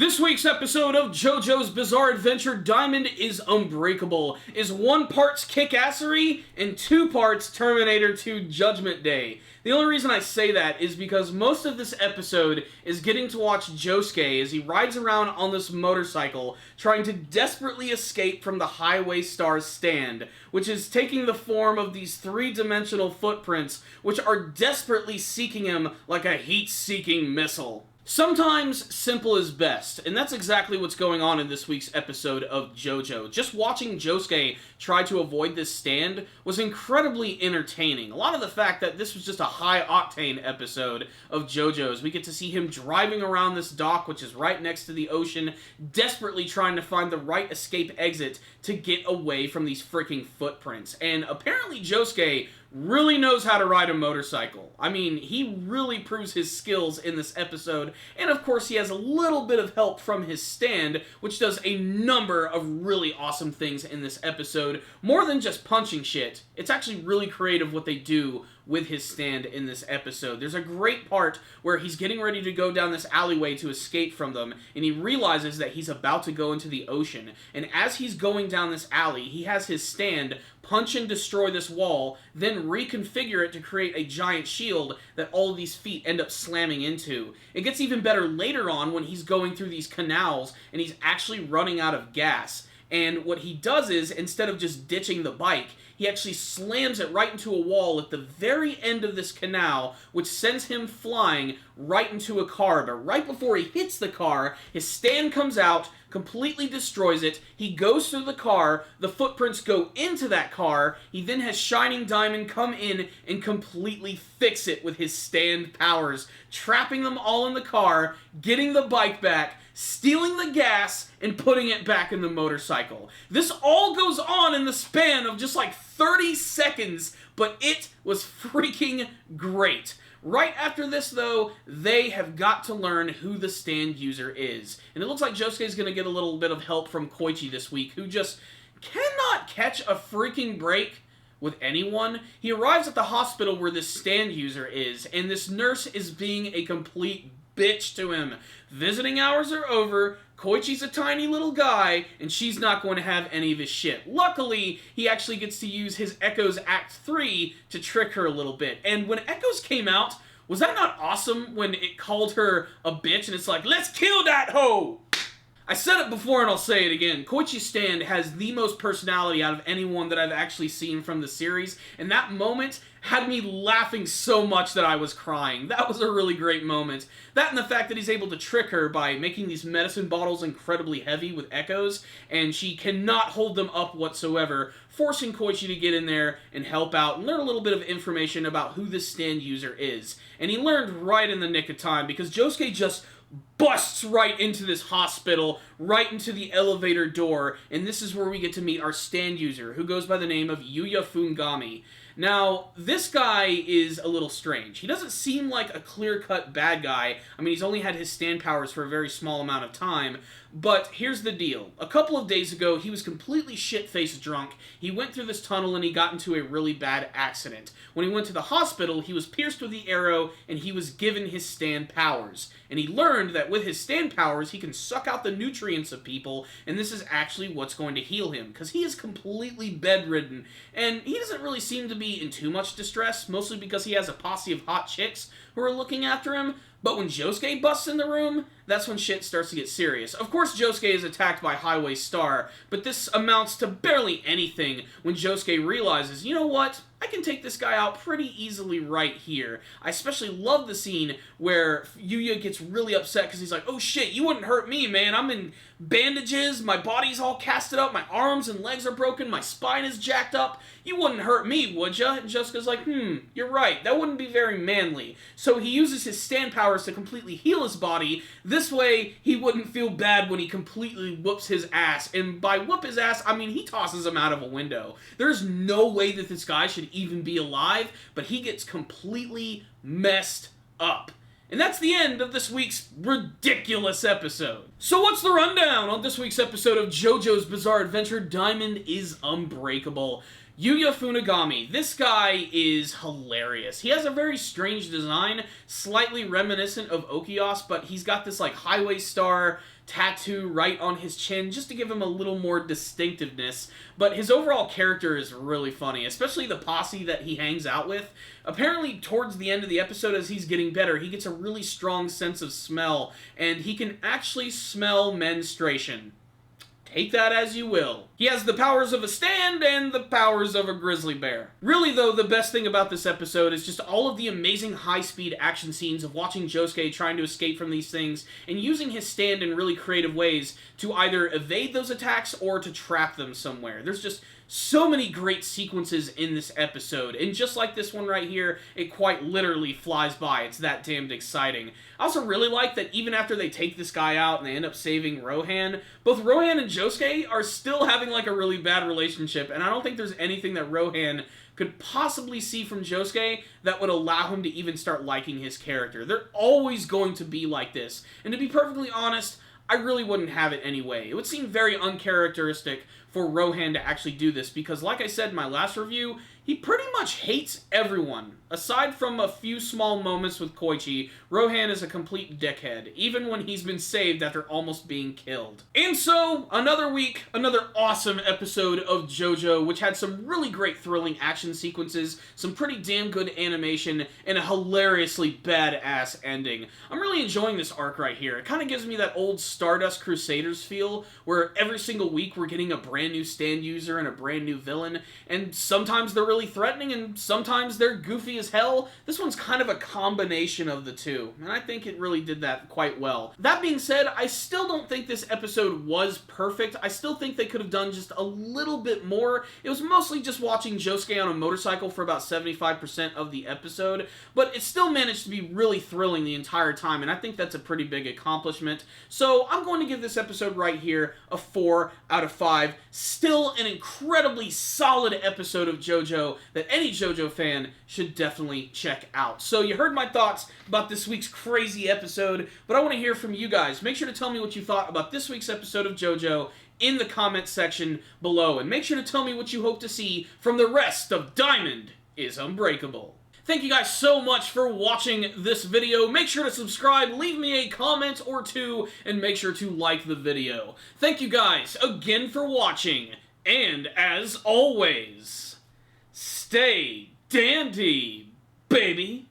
This week's episode of JoJo's Bizarre Adventure Diamond is Unbreakable is 1 part kick-assery and 2 parts Terminator 2 Judgment Day. The only reason I say that is because most of this episode is getting to watch Josuke as he rides around on this motorcycle trying to desperately escape from the Highway Star's stand, which is taking the form of these 3-dimensional footprints which are desperately seeking him like a heat-seeking missile. Sometimes simple is best, and that's exactly what's going on in this week's episode of JoJo. Just watching Josuke try to avoid this stand was incredibly entertaining. A lot of the fact that this was just a high-octane episode of JoJo's. We get to see him driving around this dock, which is right next to the ocean, desperately trying to find the right escape exit to get away from these freaking footprints. And apparently Josuke really knows how to ride a motorcycle. I mean, he really proves his skills in this episode, and of course he has a little bit of help from his stand, which does a number of really awesome things in this episode. More than just punching shit, it's actually really creative what they do with his stand in this episode. There's a great part where he's getting ready to go down this alleyway to escape from them, and he realizes that he's about to go into the ocean, and as he's going down this alley, he has his stand punch and destroy this wall, then reconfigure it to create a giant shield that all of these feet end up slamming into. It gets even better later on when he's going through these canals and he's actually running out of gas. And what he does is, instead of just ditching the bike, he actually slams it right into a wall at the very end of this canal, which sends him flying right into a car. But right before he hits the car, his stand comes out, completely destroys it, he goes through the car, the footprints go into that car, he then has Shining Diamond come in and completely fix it with his stand powers, trapping them all in the car, getting the bike back, stealing the gas, and putting it back in the motorcycle. This all goes on in the span of just like 30 seconds, but it was freaking great. Right after this, though, they have got to learn who the stand user is. And it looks like Josuke's going to get a little bit of help from Koichi this week, who just cannot catch a freaking break with anyone. He arrives at the hospital where this stand user is, and this nurse is being a complete bitch to him. Visiting hours are over, Koichi's a tiny little guy, and she's not going to have any of his shit. Luckily, he actually gets to use his Echoes Act 3 to trick her a little bit. And when Echoes came out, was that not awesome when it called her a bitch and it's like, let's kill that hoe! I said it before and I'll say it again. Koichi's stand has the most personality out of anyone that I've actually seen from the series, and that moment had me laughing so much that I was crying. That was a really great moment. That and the fact that he's able to trick her by making these medicine bottles incredibly heavy with echoes, and she cannot hold them up whatsoever, forcing Koichi to get in there and help out and learn a little bit of information about who this stand user is. And he learned right in the nick of time, because Josuke just busts right into this hospital, right into the elevator door, and this is where we get to meet our stand user, who goes by the name of Yuya Fungami. Now, this guy is a little strange. He doesn't seem like a clear-cut bad guy. I mean, he's only had his stand powers for a very small amount of time, but here's the deal. A couple of days ago, he was completely shit-faced drunk. He went through this tunnel and he got into a really bad accident. When he went to the hospital, he was pierced with the arrow and he was given his stand powers. And he learned that with his stand powers, he can suck out the nutrients of people, and this is actually what's going to heal him, because he is completely bedridden, and he doesn't really seem to be in too much distress, mostly because he has a posse of hot chicks who are looking after him. But when Josuke busts in the room, that's when shit starts to get serious. Of course, Josuke is attacked by Highway Star, but this amounts to barely anything when Josuke realizes, you know what? I can take this guy out pretty easily right here. I especially love the scene where Yuya gets really upset because he's like, oh shit, you wouldn't hurt me, man. I'm in bandages, my body's all casted up, my arms and legs are broken, my spine is jacked up. You wouldn't hurt me, would ya? And Josuke's like, you're right, that wouldn't be very manly. So he uses his stand powers to completely heal his body. This way, he wouldn't feel bad when he completely whoops his ass. And by whoop his ass, I mean he tosses him out of a window. There's no way that this guy should even be alive, but he gets completely messed up. And that's the end of this week's ridiculous episode. So what's the rundown on this week's episode of JoJo's Bizarre Adventure Diamond is Unbreakable? Yuya Funagami. This guy is hilarious. He has a very strange design, slightly reminiscent of Okios, but he's got this like Highway Star tattoo right on his chin just to give him a little more distinctiveness. But his overall character is really funny, especially the posse that he hangs out with. Apparently, towards the end of the episode, as he's getting better, he gets a really strong sense of smell, and he can actually smell menstruation. Take that as you will. He has the powers of a stand and the powers of a grizzly bear. Really, though, the best thing about this episode is just all of the amazing high-speed action scenes of watching Josuke trying to escape from these things and using his stand in really creative ways to either evade those attacks or to trap them somewhere. There's just so many great sequences in this episode, and just like this one right here, it quite literally flies by. It's that damned exciting. I also really like that even after they take this guy out and they end up saving Rohan, both Rohan and Josuke are still having like a really bad relationship, and I don't think there's anything that Rohan could possibly see from Josuke that would allow him to even start liking his character. They're always going to be like this, and to be perfectly honest, I really wouldn't have it anyway. It would seem very uncharacteristic for Rohan to actually do this, because like I said in my last review, he pretty much hates everyone. Aside from a few small moments with Koichi, Rohan is a complete dickhead, even when he's been saved after almost being killed. And so, another week, another awesome episode of JoJo, which had some really great thrilling action sequences, some pretty damn good animation, and a hilariously badass ending. I'm really enjoying this arc right here. It kind of gives me that old Stardust Crusaders feel, where every single week we're getting a brand new stand user and a brand new villain, and sometimes they're really threatening and sometimes they're goofy as hell. This one's kind of a combination of the two, and I think it really did that quite well. That being said, I still don't think this episode was perfect. I still think they could have done just a little bit more. It was mostly just watching Josuke on a motorcycle for about 75% of the episode, but it still managed to be really thrilling the entire time, and I think that's a pretty big accomplishment. So I'm going to give this episode right here a 4 out of 5. Still an incredibly solid episode of JoJo that any JoJo fan should definitely check out. So you heard my thoughts about this week's crazy episode, but I want to hear from you guys. Make sure to tell me what you thought about this week's episode of JoJo in the comments section below, and make sure to tell me what you hope to see from the rest of Diamond is Unbreakable. Thank you guys so much for watching this video. Make sure to subscribe, leave me a comment or two, and make sure to like the video. Thank you guys again for watching, and as always, stay dandy, baby!